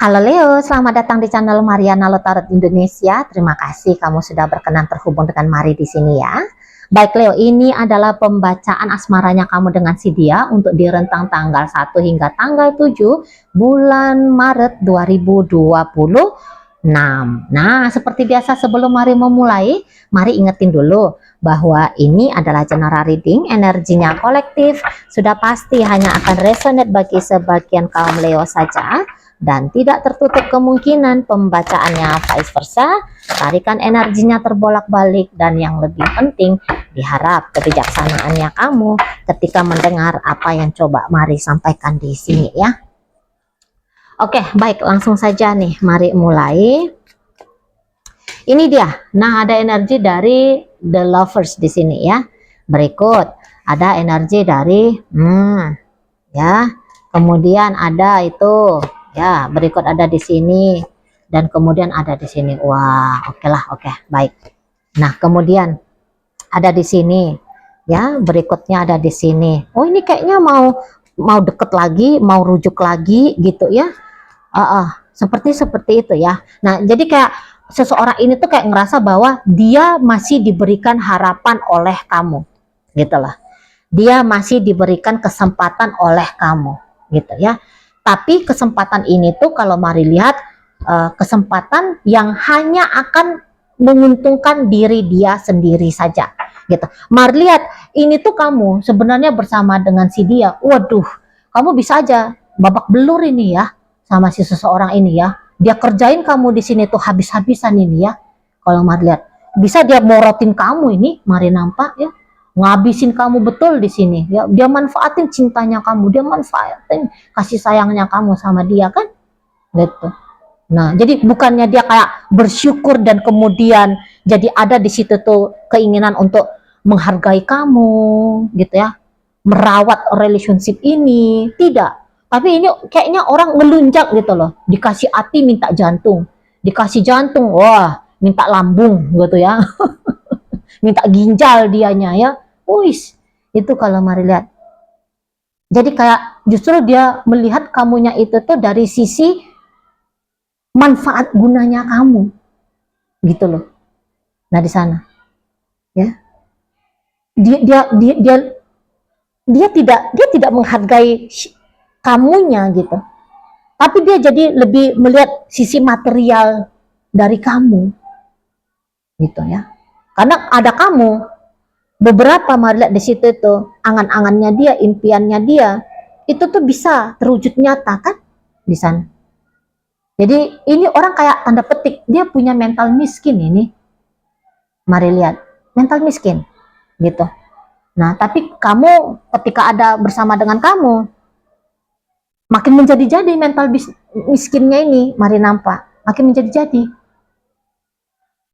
Halo Leo, selamat datang di channel Mariana Lotarot Indonesia. Terima kasih kamu sudah berkenan terhubung dengan Mari di sini ya. Baik Leo, ini adalah pembacaan asmaranya kamu dengan si dia untuk di rentang tanggal 1 hingga tanggal 7 bulan Maret 2026. Nah, seperti biasa sebelum Mari memulai, Mari ingetin dulu bahwa ini adalah general reading, energinya kolektif, sudah pasti hanya akan resonate bagi sebagian kaum Leo saja. Dan tidak tertutup kemungkinan pembacaannya vice versa, tarikan energinya terbolak-balik, dan yang lebih penting diharap kebijaksanaannya kamu ketika mendengar apa yang coba Mari sampaikan di sini ya. Oke, baik, langsung saja nih, Mari mulai. Ini dia. Nah, ada energi dari The Lovers di sini ya. Berikut ada energi dari ya. Kemudian ada itu ya, berikut ada di sini, dan kemudian ada di sini. Wah, oke lah, oke, baik. Nah, kemudian ada di sini ya, berikutnya ada di sini. Oh, ini kayaknya mau deket lagi, mau rujuk lagi gitu ya. Seperti itu ya. Nah, jadi kayak seseorang ini tuh kayak ngerasa bahwa dia masih diberikan harapan oleh kamu gitu lah. Dia masih diberikan kesempatan oleh kamu gitu ya. Tapi kesempatan ini tuh kalau Mari lihat kesempatan yang hanya akan menguntungkan diri dia sendiri saja gitu. Mari lihat ini tuh kamu sebenarnya bersama dengan si dia. Waduh, kamu bisa aja babak belur ini ya sama si seseorang ini ya. Dia kerjain kamu di sini tuh habis-habisan ini ya. Kalau Mari lihat bisa dia morotin kamu ini, Mari nampak ya, ngabisin kamu betul di sini ya. Dia manfaatin cintanya kamu, dia manfaatin kasih sayangnya kamu sama dia kan gitu. Nah, jadi bukannya dia kayak bersyukur dan kemudian jadi ada di situ tuh keinginan untuk menghargai kamu gitu ya, merawat relationship ini, tidak. Tapi ini kayaknya orang ngelunjak gitu loh, dikasih hati minta jantung, dikasih jantung wah minta lambung gitu ya. Minta ginjal dianya ya. Wis, itu kalau Mari lihat. Jadi kayak justru dia melihat kamunya itu tuh dari sisi manfaat gunanya kamu. Gitu loh. Nah, di sana. Ya. Dia tidak menghargai kamunya gitu. Tapi dia jadi lebih melihat sisi material dari kamu. Gitu ya. Karena ada kamu, beberapa Mari lihat di situ tuh angan-angannya dia, impiannya dia itu tuh bisa terwujud nyata kan di sana. Jadi ini orang kayak tanda petik dia punya mental miskin ini. Mari lihat, mental miskin gitu. Nah, tapi kamu ketika ada bersama dengan kamu makin menjadi-jadi mental miskinnya ini, Mari nampak, makin menjadi-jadi.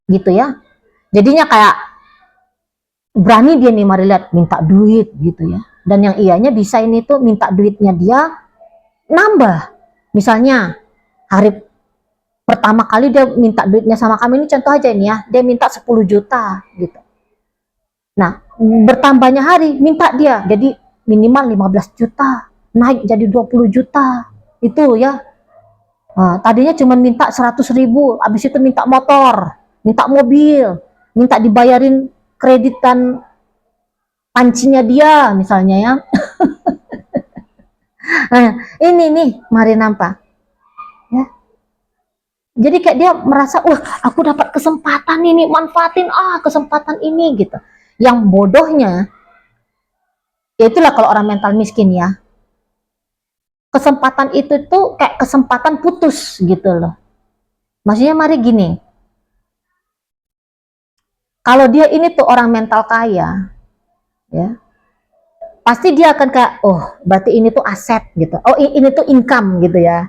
Gitu ya. Jadinya kayak berani dia nih Mari lihat minta duit gitu ya. Dan yang ianya bisa ini tuh minta duitnya dia nambah. Misalnya hari pertama kali dia minta duitnya sama kami, ini contoh aja ini ya, dia minta 10 juta gitu. Nah, bertambahnya hari minta dia jadi minimal 15 juta, naik jadi 20 juta. Itu ya. Nah, tadinya cuma minta 100.000, habis itu minta motor, minta mobil, minta dibayarin kreditan pancinya dia misalnya ya. Nah, ini nih Mari nampak ya. Jadi kayak dia merasa, wah aku dapat kesempatan ini, manfaatin kesempatan ini gitu. Yang bodohnya, ya itulah kalau orang mental miskin ya, kesempatan itu tuh kayak kesempatan putus gitu loh. Maksudnya Mari gini, kalau dia ini tuh orang mental kaya ya, pasti dia akan kayak, oh berarti ini tuh aset gitu, oh ini tuh income gitu ya,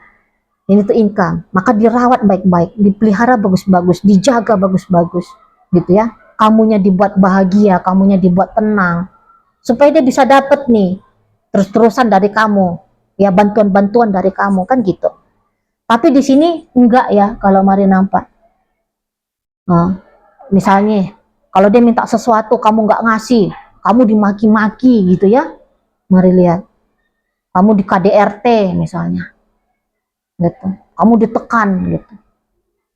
ini tuh income, maka dirawat baik-baik, dipelihara bagus-bagus, dijaga bagus-bagus gitu ya, kamunya dibuat bahagia, kamunya dibuat tenang, supaya dia bisa dapet nih terus-terusan dari kamu ya, bantuan-bantuan dari kamu kan gitu. Tapi di sini enggak ya kalau Mari nampak. Misalnya kalau dia minta sesuatu kamu nggak ngasih, kamu dimaki-maki gitu ya. Mari lihat, kamu di KDRT misalnya gitu. kamu ditekan gitu.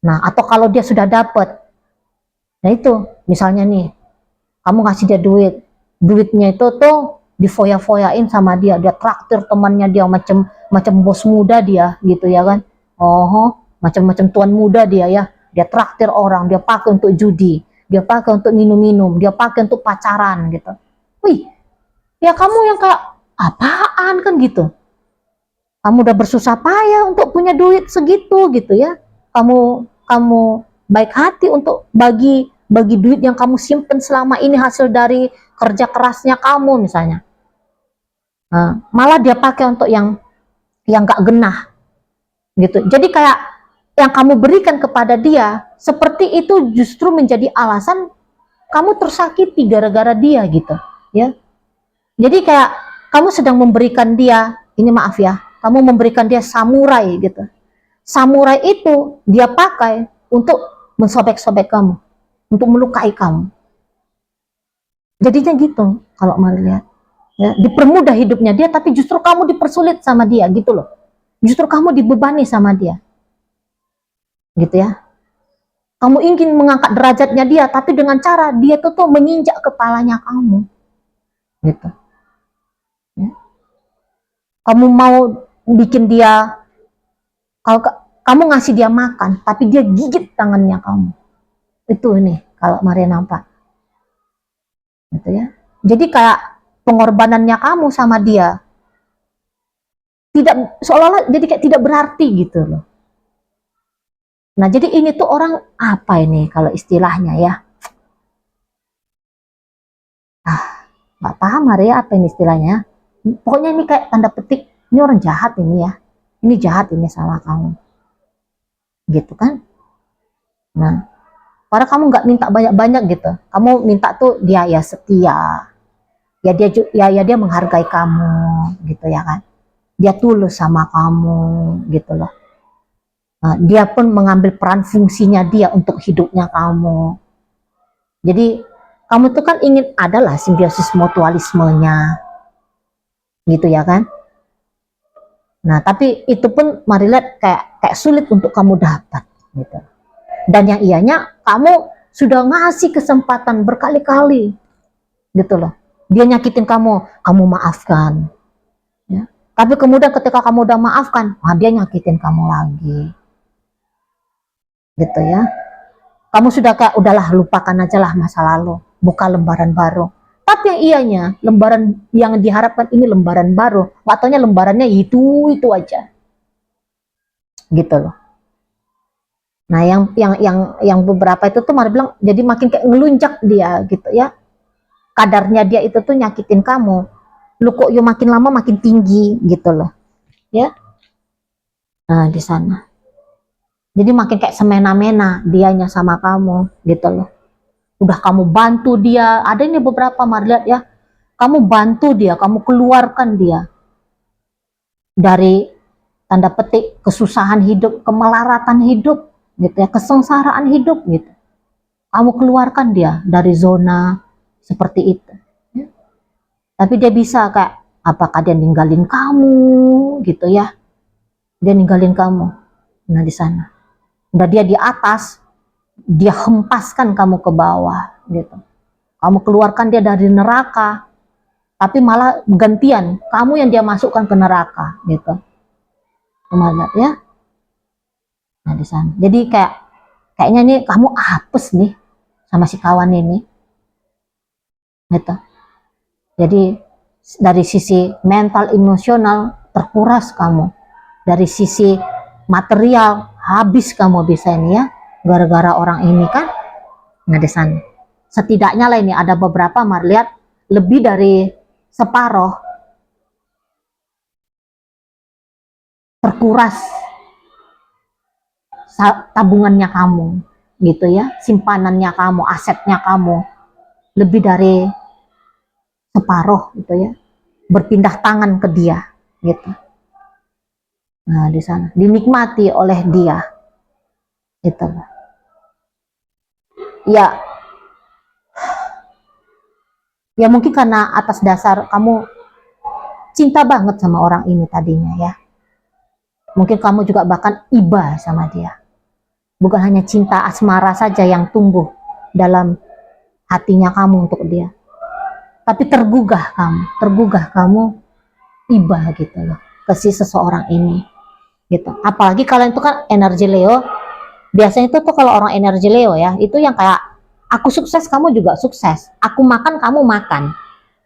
Nah, atau kalau dia sudah dapat, nah itu misalnya nih, kamu ngasih dia duitnya itu tuh difoya-foyain sama dia, dia traktir temannya dia macam macam bos muda dia gitu ya kan. Oh, macam-macam tuan muda dia traktir orang, dia pakai untuk judi, dia pakai untuk minum-minum, dia pakai untuk pacaran gitu. Wih, ya kamu yang kayak apaan kan gitu. Kamu udah bersusah payah untuk punya duit segitu gitu ya. Kamu baik hati untuk bagi duit yang kamu simpen selama ini hasil dari kerja kerasnya kamu misalnya. Nah, malah dia pakai untuk yang gak genah gitu. Jadi kayak yang kamu berikan kepada dia seperti itu justru menjadi alasan kamu tersakiti gara-gara dia gitu ya. Jadi kayak kamu sedang memberikan dia, ini maaf ya, kamu memberikan dia samurai gitu. Samurai itu dia pakai untuk mensobek-sobek kamu, untuk melukai kamu. Jadinya gitu kalau mau lihat. Ya, dipermudah hidupnya dia, tapi justru kamu dipersulit sama dia gitu loh. Justru kamu dibebani sama dia. Gitu ya. Kamu ingin mengangkat derajatnya dia, tapi dengan cara dia tuh menginjak kepalanya kamu. Gitu. Ya. Kamu mau bikin dia, kalau kamu ngasih dia makan, tapi dia gigit tangannya kamu. Itu nih kalau Maria nampak. Gitu ya. Jadi kayak pengorbanannya kamu sama dia tidak seolah-olah jadi kayak tidak berarti gitu loh. Nah, jadi ini tuh orang apa ini kalau istilahnya ya? Nggak paham Maria apa ini istilahnya. Pokoknya ini kayak tanda petik, ini orang jahat ini ya. Ini jahat ini sama kamu. Gitu kan? Nah, padahal kamu nggak minta banyak-banyak gitu. Kamu minta tuh dia ya setia. Ya dia menghargai kamu gitu ya kan. Dia tulus sama kamu gitu loh. Nah, dia pun mengambil peran fungsinya dia untuk hidupnya kamu. Jadi kamu tuh kan ingin adalah simbiosis mutualismenya gitu ya kan. Nah, tapi itu pun mari lihat kayak sulit untuk kamu dapat gitu. Dan yang ianya kamu sudah ngasih kesempatan berkali-kali gitu loh. Dia nyakitin kamu, kamu maafkan. Ya. Tapi kemudian ketika kamu udah maafkan, dia nyakitin kamu lagi. Gitu ya. Kamu sudah kayak udahlah lupakan aja lah masa lalu, buka lembaran baru. Tapi yang ianya, lembaran yang diharapkan ini lembaran baru, nggak taunya lembarannya itu aja. Gitu loh. Nah, yang beberapa itu tuh mari bilang jadi makin kayak ngelunjak dia gitu ya. Kadarnya dia itu tuh nyakitin kamu. Lu kok yuk makin lama makin tinggi gitu loh. Ya. Nah, di sana. Jadi makin kayak semena-mena dianya sama kamu gitu loh. Udah kamu bantu dia, ada ini beberapa mari lihat ya. Kamu bantu dia, kamu keluarkan dia dari tanda petik kesusahan hidup, kemelaratan hidup gitu ya, kesengsaraan hidup gitu. Kamu keluarkan dia dari zona seperti itu ya. Tapi dia bisa kayak apakah dia ninggalin kamu gitu ya, dia ninggalin kamu. Nah, di sana udah dia di atas, dia hempaskan kamu ke bawah gitu. Kamu keluarkan dia dari neraka, tapi malah gantian kamu yang dia masukkan ke neraka gitu. Lihat ya. Nah, di sana. Jadi kayaknya nih kamu apes nih sama si kawan ini. Gitu. Jadi dari sisi mental emosional terkuras kamu. Dari sisi material habis kamu bisa ini ya. Gara-gara orang ini kan. Nah, di sana. Setidaknya lah ini ada beberapa mari lihat lebih dari separuh terkuras tabungannya kamu gitu ya, simpanannya kamu, asetnya kamu lebih dari separuh gitu ya, berpindah tangan ke dia gitu. Nah, di sana dinikmati oleh dia gitu. Ya, ya mungkin karena atas dasar kamu cinta banget sama orang ini tadinya ya. Mungkin kamu juga bahkan iba sama dia. Bukan hanya cinta asmara saja yang tumbuh dalam hatinya kamu untuk dia, tapi tergugah kamu iba gitu loh ke si seseorang ini gitu. Apalagi kalian itu kan energi Leo. Biasanya itu tuh kalau orang energi Leo ya, itu yang kayak aku sukses kamu juga sukses, aku makan kamu makan,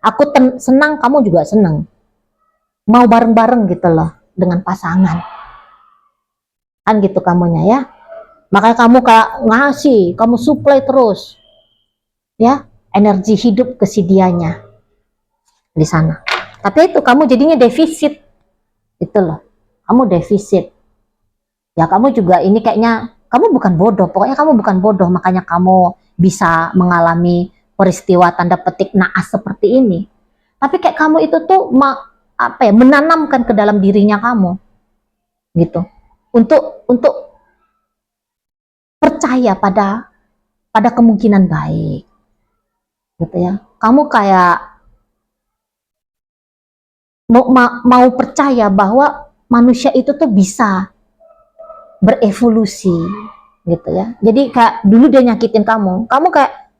aku senang kamu juga senang, mau bareng-bareng gitu loh dengan pasangan kan gitu kamunya ya. Makanya kamu kayak ngasih, kamu supply terus ya energi hidup ke si dianya di sana. Tapi itu kamu jadinya defisit itu loh, kamu defisit ya. Kamu juga ini kayaknya kamu bukan bodoh, pokoknya kamu bukan bodoh, makanya kamu bisa mengalami peristiwa tanda petik naas seperti ini. Tapi kayak kamu itu tuh apa ya, menanamkan ke dalam dirinya kamu gitu, untuk percaya pada kemungkinan baik gitu ya. Kamu kayak mau percaya bahwa manusia itu tuh bisa berevolusi gitu ya. Jadi kayak dulu dia nyakitin kamu kayak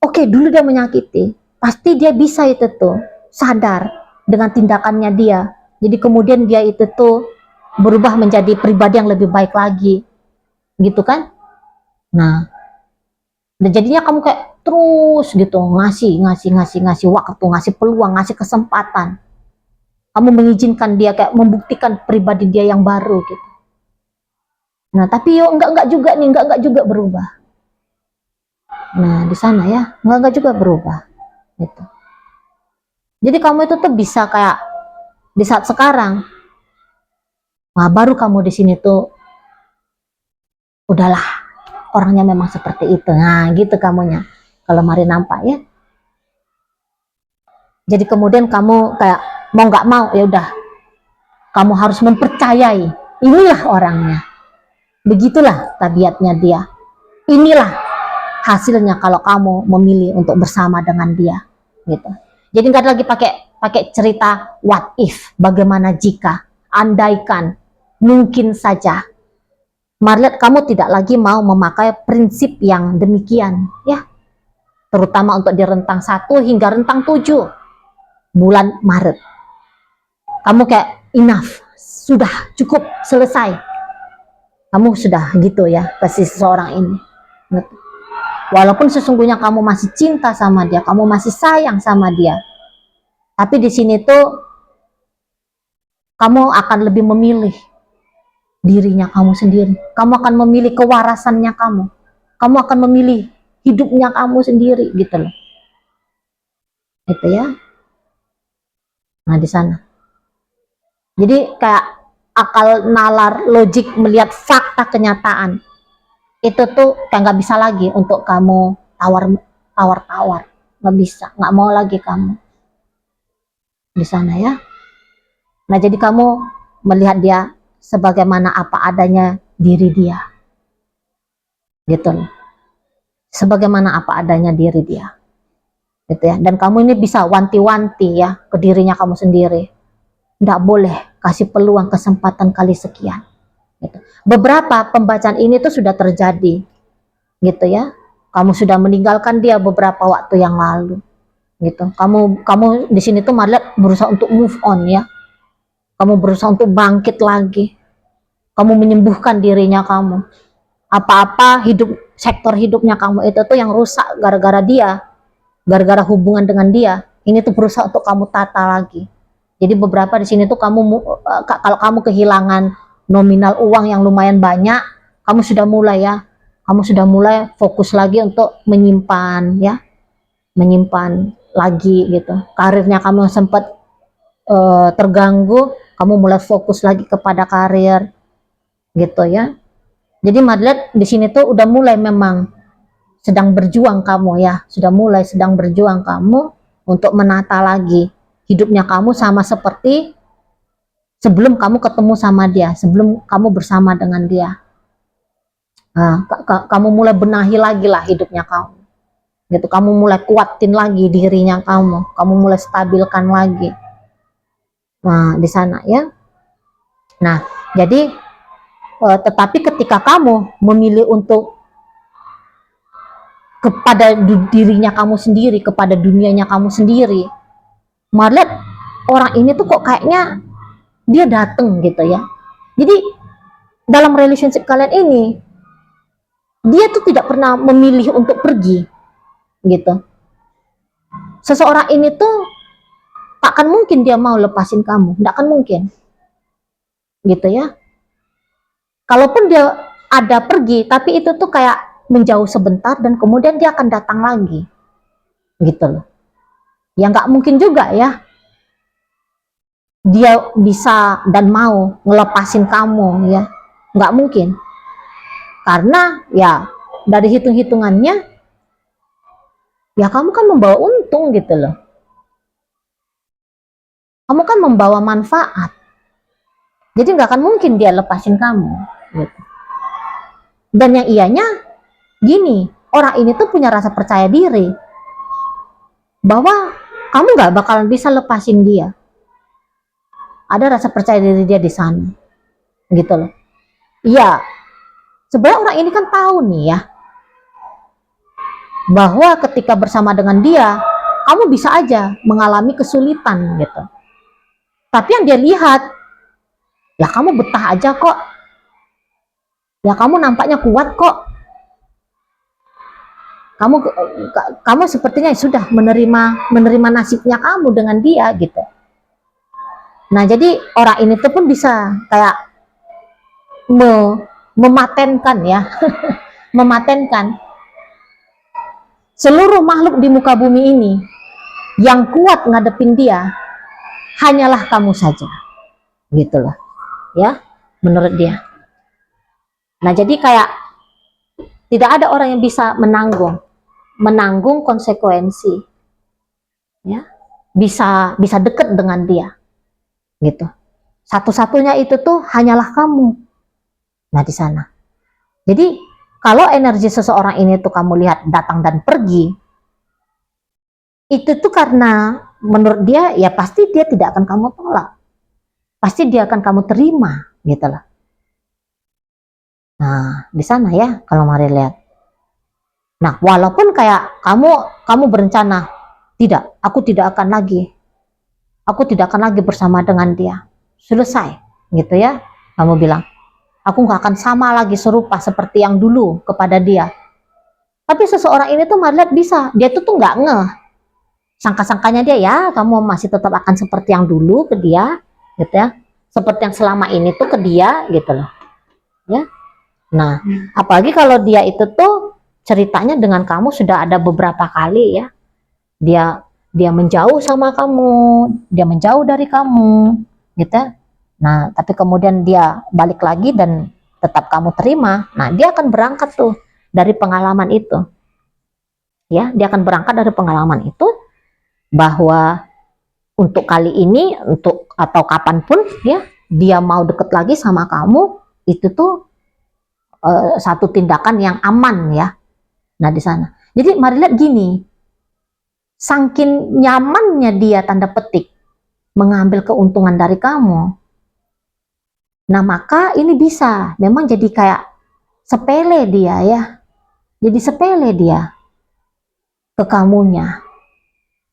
oke, dulu dia menyakiti, pasti dia bisa itu tuh sadar dengan tindakannya dia. Jadi kemudian dia itu tuh berubah menjadi pribadi yang lebih baik lagi gitu kan. Nah, jadinya kamu kayak terus gitu ngasih waktu, ngasih peluang, ngasih kesempatan. Kamu mengizinkan dia kayak membuktikan pribadi dia yang baru gitu. Nah, tapi yo enggak juga nih, enggak juga berubah. Nah, di sana ya, enggak juga berubah gitu. Jadi kamu itu tuh bisa kayak di saat sekarang, nah baru kamu di sini tuh udahlah, orangnya memang seperti itu. Nah, gitu kamunya. Kalau Mari nampak ya. Jadi kemudian kamu kayak mau nggak mau ya udah, kamu harus mempercayai inilah orangnya. Begitulah tabiatnya dia. Inilah hasilnya kalau kamu memilih untuk bersama dengan dia gitu. Jadi nggak lagi pakai cerita what if, bagaimana jika, andaikan, mungkin saja. Marlet, kamu tidak lagi mau memakai prinsip yang demikian ya, terutama untuk di rentang 1 hingga rentang 7 bulan Maret. Kamu kayak enough, sudah cukup, selesai. Kamu sudah gitu ya ke seseorang ini. Walaupun sesungguhnya kamu masih cinta sama dia, kamu masih sayang sama dia, tapi di sini tuh kamu akan lebih memilih dirinya kamu sendiri. Kamu akan memilih kewarasannya kamu. Kamu akan memilih hidupnya kamu sendiri gitu loh. Itu ya. Nah, di sana. Jadi kayak akal nalar logik melihat fakta kenyataan itu tuh kayak nggak bisa lagi untuk kamu tawar, nggak bisa, nggak mau lagi kamu di sana ya. Nah, jadi kamu melihat dia sebagaimana apa adanya diri dia gitu loh, sebagaimana apa adanya diri dia gitu ya. Dan kamu ini bisa wanti-wanti ya ke dirinya kamu sendiri, nggak boleh kasih peluang kesempatan kali sekian gitu. Beberapa pembacaan ini tuh sudah terjadi gitu ya. Kamu sudah meninggalkan dia beberapa waktu yang lalu gitu. Kamu di sini tuh Marlet berusaha untuk move on ya. Kamu berusaha untuk bangkit lagi. Kamu menyembuhkan dirinya kamu. Apa-apa sektor hidupnya kamu itu tuh yang rusak gara-gara dia, gara-gara hubungan dengan dia, ini tuh berusaha untuk kamu tata lagi. Jadi beberapa di sini tuh kalau kamu kehilangan nominal uang yang lumayan banyak, kamu sudah mulai ya, kamu sudah mulai fokus lagi untuk menyimpan ya, menyimpan lagi gitu. Karirnya kamu yang sempat terganggu, kamu mulai fokus lagi kepada karir gitu ya. Jadi Madlet di sini tuh udah mulai memang sedang berjuang kamu ya, sudah mulai sedang berjuang kamu untuk menata lagi hidupnya kamu sama seperti sebelum kamu ketemu sama dia, sebelum kamu bersama dengan dia. Nah, kamu mulai benahi lagi lah hidupnya kamu gitu. Kamu mulai kuatin lagi dirinya kamu mulai stabilkan lagi. Nah, di sana ya. Nah, jadi tetapi ketika kamu memilih untuk kepada dirinya kamu sendiri, kepada dunianya kamu sendiri, malah orang ini tuh kok kayaknya dia dateng gitu ya. Jadi dalam relationship kalian ini, dia tuh tidak pernah memilih untuk pergi gitu. Seseorang ini tuh takkan mungkin dia mau lepasin kamu, tidak akan mungkin gitu ya. Kalaupun dia ada pergi, tapi itu tuh kayak menjauh sebentar dan kemudian dia akan datang lagi gitu loh. Ya nggak mungkin juga ya dia bisa dan mau ngelepasin kamu ya, nggak mungkin, karena ya dari hitung-hitungannya ya kamu kan membawa untung gitu loh, kamu kan membawa manfaat, jadi nggak akan mungkin dia lepasin kamu gitu. Dan yang ianya gini, orang ini tuh punya rasa percaya diri bahwa kamu nggak bakalan bisa lepasin dia, ada rasa percaya diri dia di sana gitu loh. Iya, sebenarnya orang ini kan tahu nih ya bahwa ketika bersama dengan dia kamu bisa aja mengalami kesulitan gitu, tapi yang dia lihat ya kamu betah aja kok, ya kamu nampaknya kuat kok, kamu kamu sepertinya sudah menerima nasibnya kamu dengan dia gitu. Nah jadi orang ini tuh pun bisa kayak mematenkan ya mematenkan seluruh makhluk di muka bumi ini yang kuat ngadepin dia hanyalah kamu saja gitu loh ya, menurut dia. Nah jadi kayak tidak ada orang yang bisa menanggung konsekuensi ya, bisa deket dengan dia gitu. Satu-satunya itu tuh hanyalah kamu. Nah di sana. Jadi kalau energi seseorang ini tuh kamu lihat datang dan pergi, itu tuh karena menurut dia ya pasti dia tidak akan kamu tolak, pasti dia akan kamu terima gitu loh. Nah di sana ya kalau mari lihat. Nah walaupun kayak kamu berencana tidak, aku tidak akan lagi bersama dengan dia, selesai gitu ya, kamu bilang aku nggak akan sama lagi serupa seperti yang dulu kepada dia. Tapi seseorang ini tuh melihat bisa, dia tuh nggak ngeh, sangka-sangkanya dia ya kamu masih tetap akan seperti yang dulu ke dia gitu ya, seperti yang selama ini tuh ke dia gitu loh ya. Nah apalagi kalau dia itu tuh ceritanya dengan kamu sudah ada beberapa kali ya, dia menjauh sama kamu, dia menjauh dari kamu gitu. Nah tapi kemudian dia balik lagi dan tetap kamu terima. Nah dia akan berangkat tuh dari pengalaman itu ya, dia akan berangkat dari pengalaman itu bahwa untuk kali ini atau kapanpun ya dia mau deket lagi sama kamu itu tuh satu tindakan yang aman ya. Nah di sana jadi mari lihat gini, saking nyamannya dia tanda petik mengambil keuntungan dari kamu, nah maka ini bisa memang jadi kayak sepele dia ya, jadi sepele dia ke kamunya.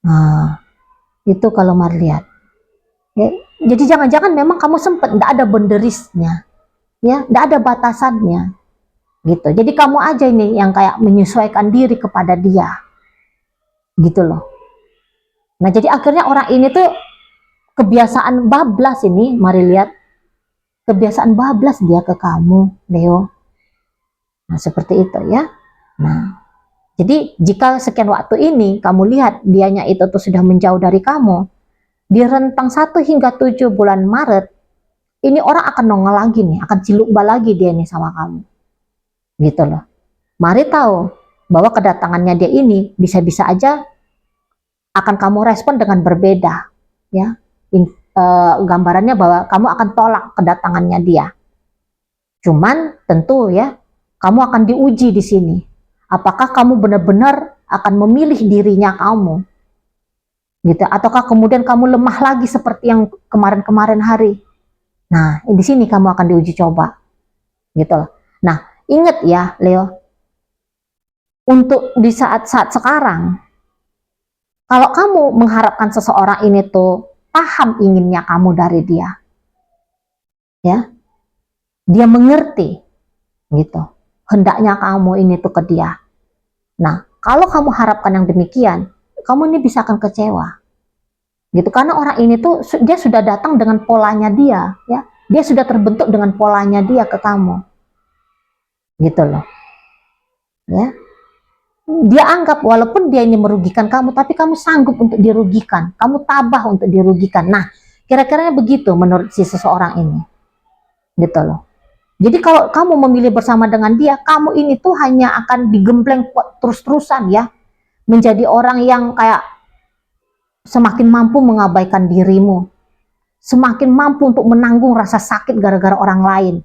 Nah itu kalau mari lihat ya, jadi jangan-jangan memang kamu sempat tidak ada boundariesnya ya, tidak ada batasannya gitu, jadi kamu aja ini yang kayak menyesuaikan diri kepada dia gitu loh. Nah jadi akhirnya orang ini tuh kebiasaan bablas ini, mari lihat kebiasaan bablas dia ke kamu Leo. Nah seperti itu ya. Nah jadi jika sekian waktu ini kamu lihat dianya itu tuh sudah menjauh dari kamu, di rentang 1 hingga 7 bulan Maret ini orang akan nongol lagi nih, akan ciluk lagi dia nih sama kamu gitu loh. Mari tahu bahwa kedatangannya dia ini bisa-bisa aja akan kamu respon dengan berbeda ya. Gambarannya bahwa kamu akan tolak kedatangannya dia. Cuman tentu ya, kamu akan diuji di sini. Apakah kamu benar-benar akan memilih dirinya kamu gitu, ataukah kemudian kamu lemah lagi seperti yang kemarin-kemarin hari Nah, di sini kamu akan diuji coba. Gitu loh. Nah, ingat ya, Leo. Untuk di saat-saat sekarang, kalau kamu mengharapkan seseorang ini tuh paham inginnya kamu dari dia, ya, dia mengerti, gitu, hendaknya kamu ini tuh ke dia. Nah, kalau kamu harapkan yang demikian, kamu ini bisa akan kecewa, gitu, karena orang ini tuh dia sudah datang dengan polanya dia, ya, dia sudah terbentuk dengan polanya dia ke kamu, gitu loh, ya. Dia anggap walaupun dia ini merugikan kamu, tapi kamu sanggup untuk dirugikan, kamu tabah untuk dirugikan. Nah, kira-kira begitu menurut si seseorang ini, gitu loh. Jadi kalau kamu memilih bersama dengan dia, kamu ini tuh hanya akan digembleng terus-terusan, ya, menjadi orang yang kayak semakin mampu mengabaikan dirimu, semakin mampu untuk menanggung rasa sakit gara-gara orang lain.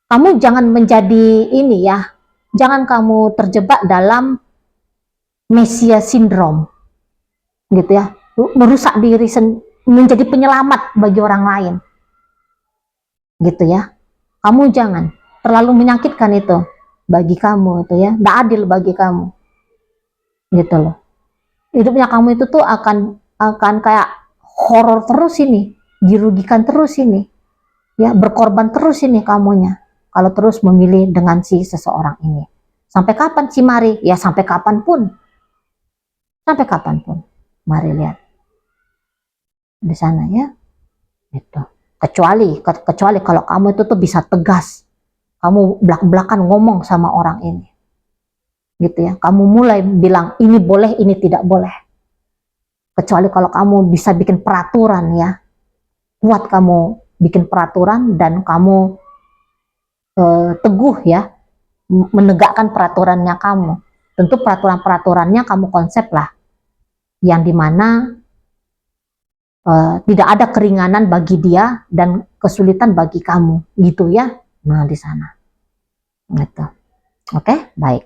Kamu jangan menjadi ini, ya, jangan kamu terjebak dalam Messiah syndrome, gitu ya, merusak diri, menjadi penyelamat bagi orang lain, gitu ya. Kamu jangan terlalu menyakitkan itu bagi kamu, itu ya, tidak adil bagi kamu, gitu loh. Hidupnya kamu itu tuh akan kayak horor terus ini, dirugikan terus ini, ya, berkorban terus ini kamunya kalau terus memilih dengan si seseorang ini. Sampai kapan sih Mari? Ya sampai kapanpun, sampai kapanpun. Mari lihat di sana, ya, gitu. Kecuali kalau kamu itu tuh bisa tegas, kamu belak-belakan ngomong sama orang ini, gitu ya, kamu mulai bilang ini boleh, ini tidak boleh. Kecuali kalau kamu bisa bikin peraturan, ya, kuat kamu bikin peraturan dan kamu teguh, ya, menegakkan peraturannya kamu. Tentu peraturan-peraturannya kamu konsep lah, yang dimana tidak ada keringanan bagi dia dan kesulitan bagi kamu, gitu ya. Nah, di sana, gitu. Oke, baik.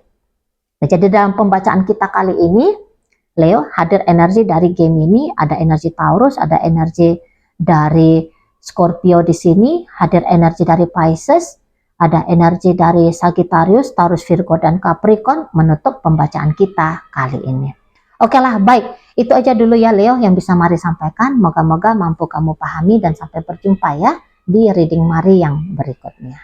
Nah, jadi dalam pembacaan kita kali ini, Leo, hadir energi dari Gemini, ada energi Taurus, ada energi dari Scorpio di sini, hadir energi dari Pisces, ada energi dari Sagittarius, Taurus, Virgo, dan Capricorn menutup pembacaan kita kali ini. Oke lah, baik. Itu aja dulu ya Leo yang bisa Mari sampaikan. Moga-moga mampu kamu pahami dan sampai berjumpa ya di reading Mari yang berikutnya.